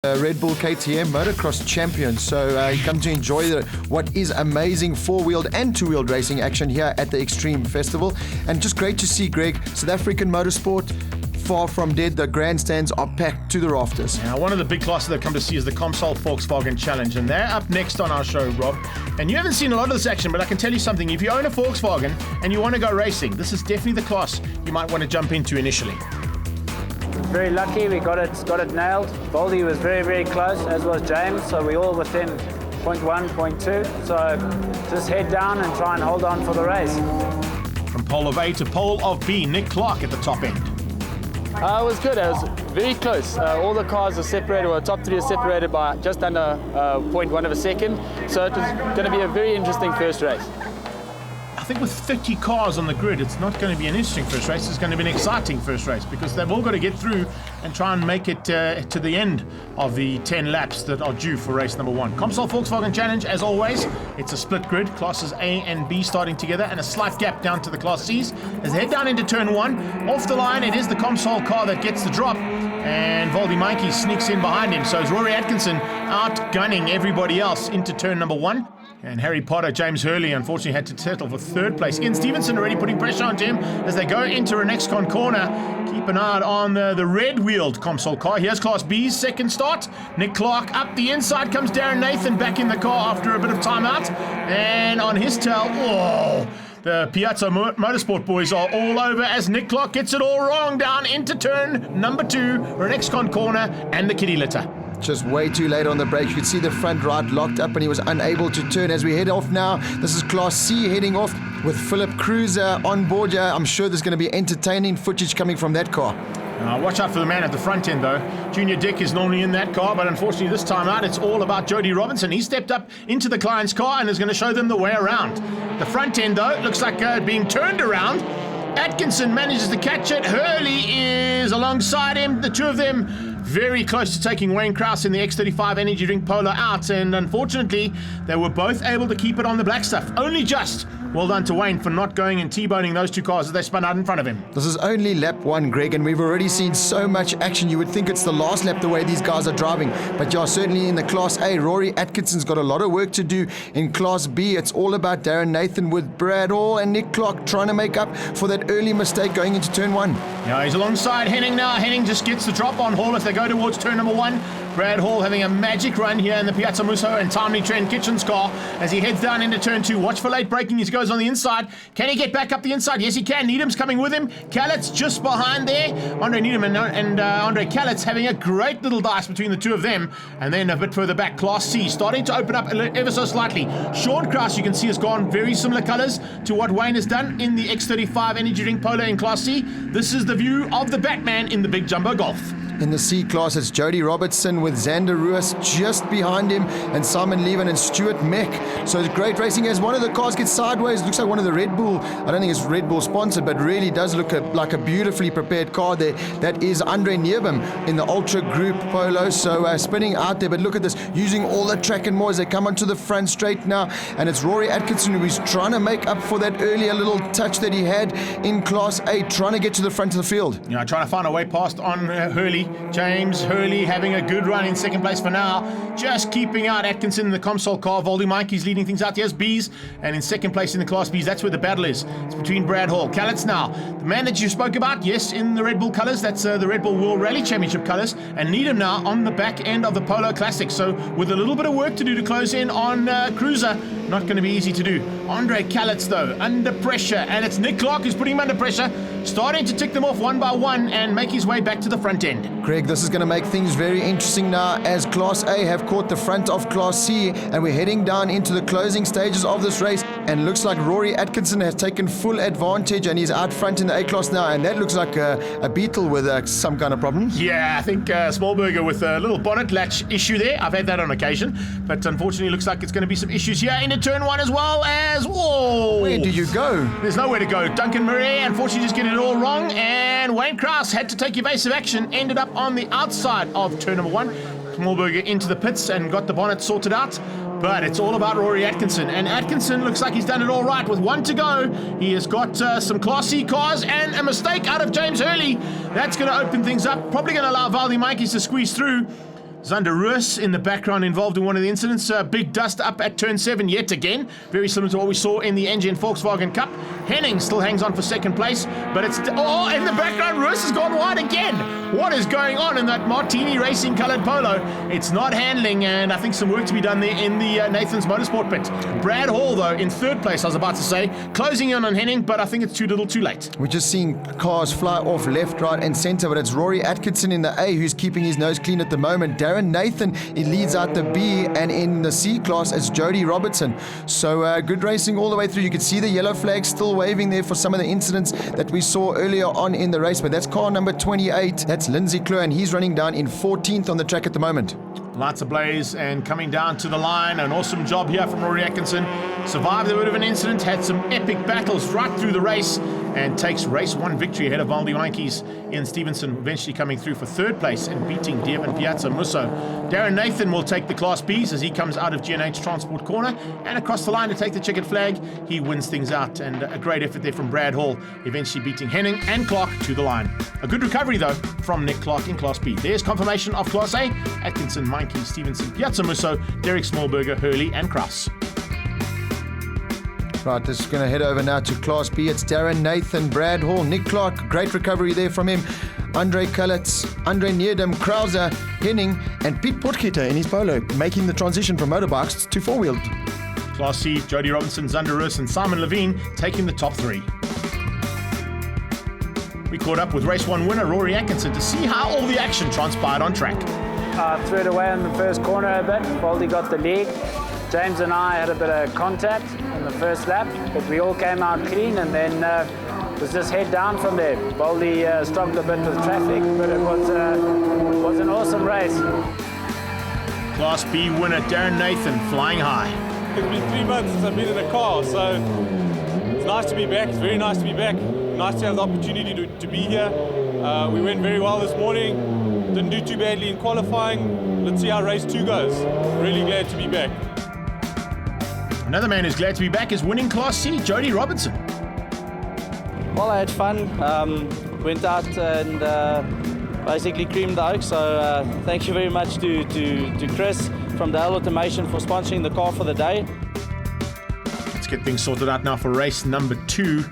Red Bull KTM motocross champion. So you come to enjoy what is amazing four-wheeled and two-wheeled racing action here at the Extreme Festival. And just great to see, Greg, South African motorsport, far from dead. The grandstands are packed to the rafters. Now, one of the big classes that come to see is the Comsol Volkswagen Challenge, and they're up next on our show, Rob. And you haven't seen a lot of this action, but I can tell you something. If you own a Volkswagen and you want to go racing, this is definitely the class you might want to jump into initially. Very lucky, we got it nailed. Baldy was very, very close, as was James, so we all within 0.1, 0.2. So just head down and try and hold on for the race. From pole of A to pole of B, Nick Clark at the top end. It was good. It was very close. All the cars are separated, or top three are separated by just under 0.1 of a second. So it was going to be a very interesting first race. I think with 30 cars on the grid, it's not going to be an interesting first race. It's going to be an exciting first race because they've all got to get through and try and make it to the end of the 10 laps that are due for race number 1. Comsol Volkswagen Challenge, as always, it's a split grid. Classes A and B starting together and a slight gap down to the Class Cs. As they head down into turn 1, off the line, it is the Comsol car that gets the drop. And Voldy Mikey sneaks in behind him. So it's Rory Atkinson outgunning everybody else into turn number 1. And Harry Potter, James Hurley, unfortunately had to settle for third place. Ian Stevenson already putting pressure on him as they go into Renexcon corner. Keep an eye on the red-wheeled Comsol car. Here's Class B's second start. Nick Clark up the inside. Comes Darren Nathan back in the car after a bit of time out. And on his tail, the Piazza Motorsport boys are all over as Nick Clark gets it all wrong down into turn number 2, Renexcon corner, and the kiddie litter. Just way too late on the brake. You could see the front right locked up and he was unable to turn. As we head off now, this is Class C heading off with Philip Cruiser on board here. I'm sure there's going to be entertaining footage coming from that car. Watch out for the man at the front end, though. Junior Dick is normally in that car, but unfortunately this time out, it's all about Jody Robinson. He stepped up into the client's car and is going to show them the way around. The front end, though, looks like being turned around. Atkinson manages to catch it. Hurley is alongside him. The two of them very close to taking Wayne Krause in the X35 Energy Drink Polo out, and unfortunately they were both able to keep it on the black stuff. Only just. Well done to Wayne for not going and T-boning those two cars as they spun out in front of him. This is only lap 1, Greg, and we've already seen so much action. You would think it's the last lap the way these guys are driving, but yeah, certainly in the Class A, Rory Atkinson's got a lot of work to do. In Class B, it's all about Darren Nathan with Brad Hall and Nick Clark trying to make up for that early mistake going into turn 1. Yeah, he's alongside Henning now. Henning just gets the drop on Hall as they go towards turn number 1. Brad Hall having a magic run here in the Piazza Musso and timely Trent Kitchen's car as he heads down into turn 2. Watch for late braking as he goes on the inside. Can he get back up the inside? Yes, he can. Needham's coming with him. Calitz just behind there. Andre Needham and Andre Calitz having a great little dice between the two of them. And then a bit further back, Class C starting to open up ever so slightly. Sean Krause, you can see, has gone very similar colours to what Wayne has done in the X35 Energy Drink Polo in Class C. This is the view of the Batman in the Big Jumbo Golf. In the C class, it's Jody Robertson with Xander Ruiz just behind him and Simon Leven and Stuart Meck. So it's great racing as one of the cars gets sideways. Looks like one of the Red Bull, I don't think it's Red Bull sponsored, but really does look like a beautifully prepared car there. That is Andre Neerbaum in the Ultra Group Polo. So spinning out there, but look at this, using all the track and more as they come onto the front straight now. And it's Rory Atkinson who is trying to make up for that earlier little touch that he had in Class A, trying to get to the front of the field. Yeah, trying to find a way past on Hurley. James Hurley having a good run in second place for now. Just keeping out Atkinson in the Comsol car. Voldy Mikey's leading things out. Here's Bees. And in second place in the Class Bs, that's where the battle is. It's between Brad Hall. Calitz now. The man that you spoke about, yes, in the Red Bull colours. That's the Red Bull World Rally Championship colours. And Needham now on the back end of the Polo Classic. So with a little bit of work to do to close in on Cruiser. Not going to be easy to do. Andre Calitz, though, under pressure. And it's Nick Clark who's putting him under pressure. Starting to tick them off one by one and make his way back to the front end. Greg, this is going to make things very interesting now as Class A have caught the front of Class C and we're heading down into the closing stages of this race, and looks like Rory Atkinson has taken full advantage and he's out front in the A class now, and that looks like a Beetle with some kind of problem. Yeah, I think Smallberger with a little bonnet latch issue there. I've had that on occasion, but unfortunately looks like it's going to be some issues here into turn 1 as well as... Whoa! Where did you go? There's nowhere to go. Duncan Murray unfortunately just getting it all wrong, and Wayne Krause had to take evasive action, ended up on the outside of turn number 1. Smallberger into the pits and got the bonnet sorted out. But it's all about Rory Atkinson. And Atkinson looks like he's done it all right. With 1 to go, he has got some Class C cars and a mistake out of James Hurley. That's going to open things up. Probably going to allow Voldy Mikey to squeeze through. Zander Roos in the background involved in one of the incidents. Big dust up at turn 7 yet again. Very similar to what we saw in the NGN Volkswagen Cup. Henning still hangs on for second place, but it's... Oh, in the background, Roos has gone wide again. What is going on in that Martini Racing coloured polo? It's not handling, and I think some work to be done there in the Nathan's Motorsport pit. Brad Hall, though, in third place, I was about to say. Closing in on Henning, but I think it's too little too late. We're just seeing cars fly off left, right, and centre, but it's Rory Atkinson in the A who's keeping his nose clean at the moment. Darren Nathan, he leads out the B, and in the C class, it's Jody Robertson. So good racing all the way through. You could see the yellow flag still waving there for some of the incidents that we saw earlier on in the race, but that's car number 28. That's Lindsay Kleur, and he's running down in 14th on the track at the moment. Lights ablaze and coming down to the line. An awesome job here from Rory Atkinson. Survived a bit of an incident, had some epic battles right through the race, and takes race 1 victory ahead of Valdi Wankies. Ian Stevenson eventually coming through for third place and beating Devon Piazza Musso. Darren Nathan will take the Class Bs as he comes out of G&H Transport Corner and across the line to take the checkered flag. He wins things out, and a great effort there from Brad Hall, eventually beating Henning and Clark to the line. A good recovery though from Nick Clark in Class B. There's confirmation of Class A: Atkinson, Meinke, Stevenson, Piazza Musso, Derek Smallberger, Hurley and Kraus. Right, this is going to head over now to Class B. It's Darren Nathan, Brad Hall, Nick Clark. Great recovery there from him. Andre Kalitz, Andre Neerdam, Krauser, Henning, and Pete Potgieter in his polo, making the transition from motorbikes to four-wheeled. Class C, Jody Robinson, Zander Roos and Simon Levine taking the top 3. We caught up with race 1 winner Rory Atkinson to see how all the action transpired on track. Threw it away in the first corner a bit. Baldy got the lead. James and I had a bit of contact in the first lap, but we all came out clean, and then it was just head down from there. Baldy struggled a bit with traffic, but it was an awesome race. Class B winner Darren Nathan flying high. It's been 3 months since I've been in a car, so it's nice to be back. It's very nice to be back. Nice to have the opportunity to be here. We went very well this morning. Didn't do too badly in qualifying. Let's see how race 2 goes. Really glad to be back. Another man who's glad to be back is winning Class C, Jody Robertson. Well, I had fun. Went out and basically creamed the oak. So thank you very much to Chris from Dale Automation for sponsoring the car for the day. Let's get things sorted out now for race number 2.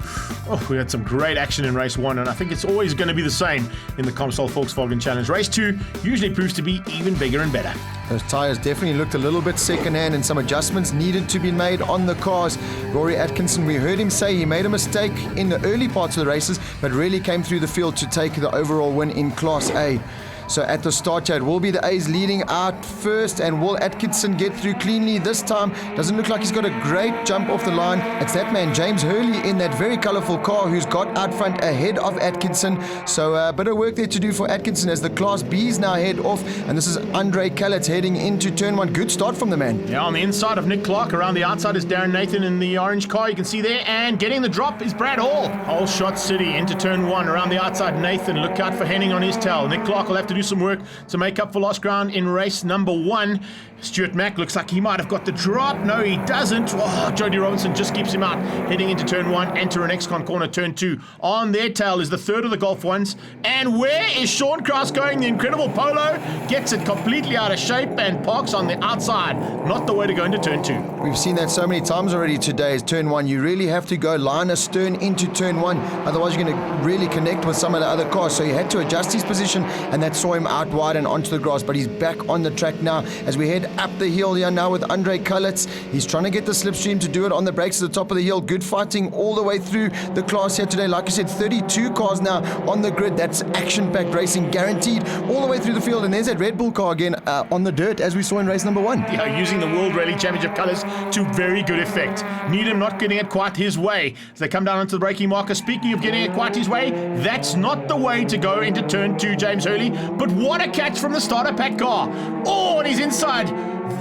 Oh, we had some great action in race 1, and I think it's always going to be the same in the Comsol Volkswagen Challenge. Race 2 usually proves to be even bigger and better. Those tyres definitely looked a little bit second-hand, and some adjustments needed to be made on the cars. Rory Atkinson, we heard him say he made a mistake in the early parts of the races, but really came through the field to take the overall win in Class A. So at the start, it will be the A's leading out first, and will Atkinson get through cleanly this time? Doesn't look like he's got a great jump off the line. It's that man, James Hurley, in that very colourful car who's got out front ahead of Atkinson. So a bit of work there to do for Atkinson as the Class B's now head off, and this is Andre Kalitz heading into turn 1. Good start from the man. Yeah, on the inside of Nick Clark, around the outside is Darren Nathan in the orange car, you can see there, and getting the drop is Brad Hall. Whole shot city into turn 1, around the outside Nathan, look out for Henning on his tail. Nick Clark will have to do some work to make up for lost ground in race number 1. Stuart Mack looks like he might have got the drop. No, he doesn't. Oh, Jody Robinson just keeps him out. Heading into turn 1, enter an X-Con corner, turn 2. On their tail is the third of the Golf Ones. And where is Sean Kraus going? The incredible Polo gets it completely out of shape and parks on the outside. Not the way to go into turn 2. We've seen that so many times already today is turn 1. You really have to go line astern into turn 1. Otherwise, you're going to really connect with some of the other cars. So he had to adjust his position, and that saw him out wide and onto the grass. But he's back on the track now as we head up the hill here now with Andre Kalitz. He's trying to get the slipstream to do it on the brakes at the top of the hill. Good fighting all the way through the class here today. Like I said, 32 cars now on the grid. That's action-packed racing guaranteed all the way through the field. And there's that Red Bull car again on the dirt as we saw in race number 1. Yeah, using the World Rally Championship colours to very good effect. Needham not getting it quite his way as they come down into the braking marker. Speaking of getting it quite his way, that's not the way to go into turn 2, James Hurley. But what a catch from the starter pack car. Oh, and he's inside.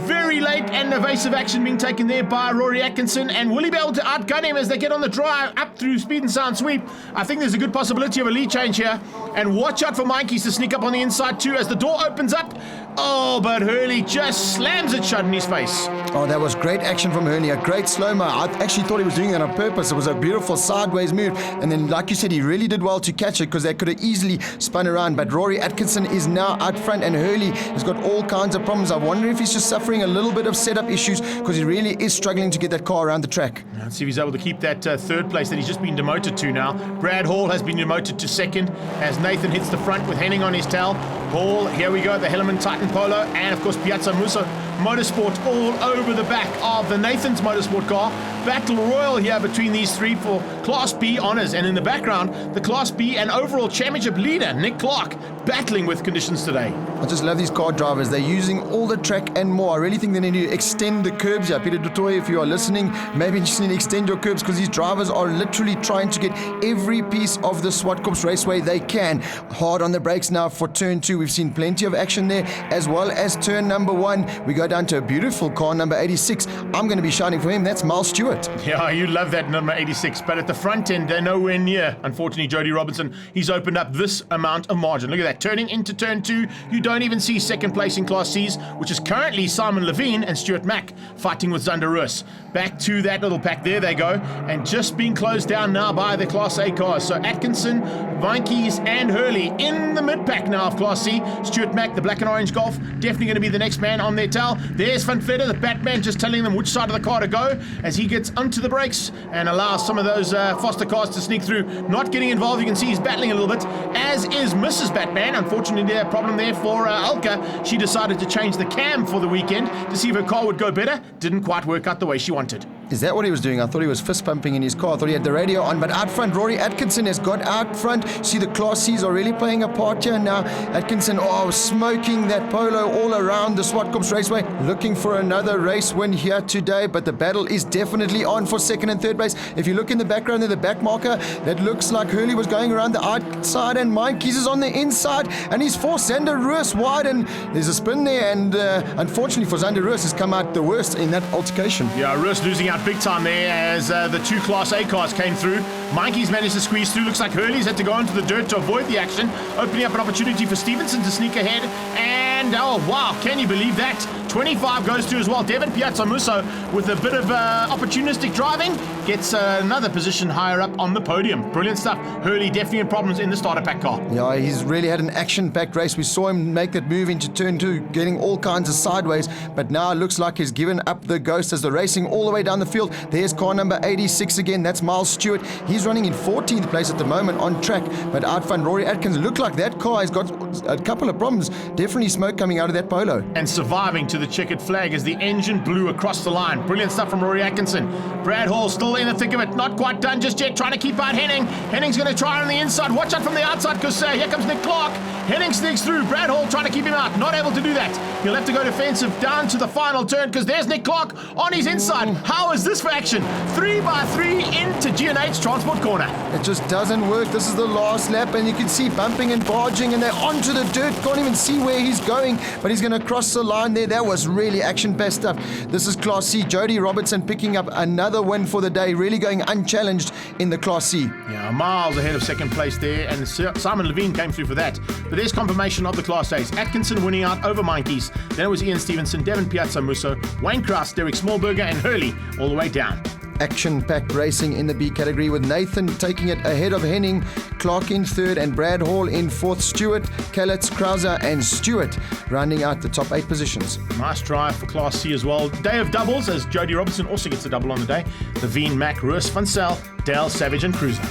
Very late and evasive action being taken there by Rory Atkinson. And will he be able to outgun him as they get on the drive up through speed and sound sweep? I think there's a good possibility of a lead change here. And watch out for Meinke to sneak up on the inside too as the door opens up. Oh, but Hurley just slams it shut in his face. Oh, that was great action from Hurley. A great slow-mo. I actually thought he was doing it on purpose. It was a beautiful sideways move. And then, like you said, he really did well to catch it because they could have easily spun around. But Rory Atkinson is now out front and Hurley has got all kinds of problems. I wonder if he's just suffering a little bit of setup issues because he really is struggling to get that car around the track. Let's see if he's able to keep that third place that he's just been demoted to now. Brad Hall has been demoted to second as Nathan hits the front with Henning on his tail. Hall, here we go, the Hellerman Titan Polo, and of course Piazza Musso Motorsport all over the back of the Nathan's Motorsport car. Battle royal here between these three for Class B honours, and in the background, the Class B and overall championship leader, Nick Clark, battling with conditions today. I just love these car drivers. They're using all the track and more. I really think they need to extend the curbs here. Peter Dutoy, if you are listening, maybe you just need to extend your curbs because these drivers are literally trying to get every piece of the Zwartkops Raceway they can. Hard on the brakes now for turn 2. We've seen plenty of action there, as well as turn number 1. We go down to a beautiful car, number 86. I'm going to be shouting for him. That's Miles Stewart. Yeah, you love that number 86, but at the front end, they're nowhere near. Unfortunately, Jody Robertson, he's opened up this amount of margin. Look at that. Turning into turn 2, you don't even see second place in Class C's, which is currently Simon Levine and Stuart Mack fighting with Zander Roos. Back to that little pack. There they go. And just being closed down now by the Class A cars. So Atkinson, Vinkes, and Hurley in the mid-pack now of Class C. Stuart Mack, the black and orange Golf, definitely going to be the next man on their tail. There's Van Vletter, the Batman, just telling them which side of the car to go as he gets onto the brakes and allows some of those Foster cars to sneak through. Not getting involved. You can see he's battling a little bit, as is Mrs. Batman. Unfortunately, a problem there for Alka. She decided to change the cam for the weekend to see if her car would go better. Didn't quite work out the way she wanted. Is that what he was doing? I thought he was fist pumping in his car. I thought he had the radio on. But out front, Rory Atkinson has got out front. See, the Class C's are really playing a part here now. Atkinson, smoking that Polo all around the Zwartkops Raceway. Looking for another race win here today. But the battle is definitely on for second and third place. If you look in the background there, the back marker, that looks like Hurley was going around the outside and Vinkes is on the inside. And he's forced Zander Roos wide. And there's a spin there. And unfortunately for Zander Roos, has come out the worst in that altercation. Yeah, Roos losing out big time there as the two Class A cars came through. Vinkes managed to squeeze through. Looks like Hurley's had to go into the dirt to avoid the action, opening up an opportunity for Stevenson to sneak ahead. And oh wow, can you believe that? 25 goes through as well. Devin Piazza Musso with a bit of opportunistic driving gets another position higher up on the podium. Brilliant stuff. Hurley definitely in problems in the starter pack car. Yeah, he's really had an action-packed race. We saw him make that move into turn 2, getting all kinds of sideways, but now it looks like he's given up the ghost as they're racing all the way down the field. There's car number 86 again. That's Miles Stewart. He's running in 14th place at the moment on track, but out front, Rory Atkins. Look like that car has got a couple of problems. Definitely smoke coming out of that Polo. And surviving to the checkered flag as the engine blew across the line. Brilliant stuff from Rory Atkinson. Brad Hall still in the thick of it. Not quite done just yet. Trying to keep out Henning. Henning's going to try on the inside. Watch out from the outside because here comes Nick Clark. Henning sneaks through. Brad Hall trying to keep him out. Not able to do that. He'll have to go defensive down to the final turn because there's Nick Clark on his inside. How is this for action? 3x3 into G&H Transport Corner. It just doesn't work. This is the last lap and you can see bumping and barging and they're onto the dirt. Can't even see where he's going, but he's going to cross the line there. That was really action-packed stuff. This is Class C. Jody Robertson picking up another win for the day, really going unchallenged in the Class C. Yeah, miles ahead of second place there, and Simon Levine came through for that. But there's confirmation of the Class A's. Atkinson winning out over Vinkes. Then it was Ian Stevenson, Devin Piazza Musso, Wayne Kraus, Derek Smallberger, and Hurley all the way down. Action-packed racing in the B category with Nathan taking it ahead of Henning, Clark in third and Brad Hall in fourth, Stewart, Kalitz, Krauser and Stewart rounding out the top 8 positions. Nice drive for Class C as well. Day of doubles as Jody Robertson also gets a double on the day. Levine, Mack, Roos, Van Zyl, Dale, Savage and Cruiser.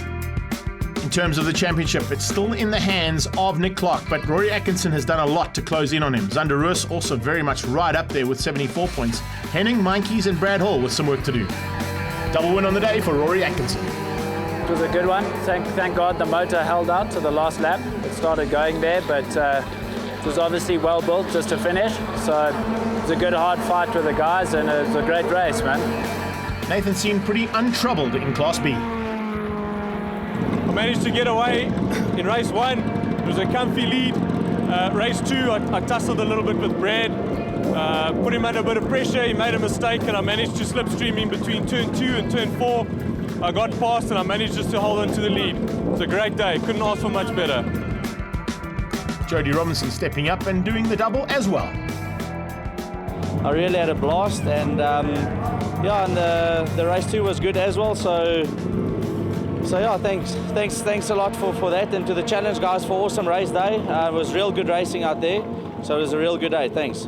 In terms of the championship, it's still in the hands of Nick Clark, but Rory Atkinson has done a lot to close in on him. Zander Roos also very much right up there with 74 points. Henning, Vinkes and Brad Hall with some work to do. Double win on the day for Rory Atkinson. It was a good one. Thank God the motor held out to the last lap. It started going there, but it was obviously well built just to finish. So it was a good hard fight with the guys and it was a great race, man. Nathan seemed pretty untroubled in Class B. I managed to get away in race 1. It was a comfy lead. Race 2, I tussled a little bit with Brad. Put him under a bit of pressure. He made a mistake and I managed to slipstream in between turn 2 and turn 4. I got past and I managed just to hold on to the lead. It was a great day. Couldn't ask for much better. Jody Robinson stepping up and doing the double as well. I really had a blast, and yeah, and the race 2 was good as well. So yeah, thanks a lot for that, and to the challenge guys for awesome race day. It was real good racing out there, so it was a real good day. Thanks.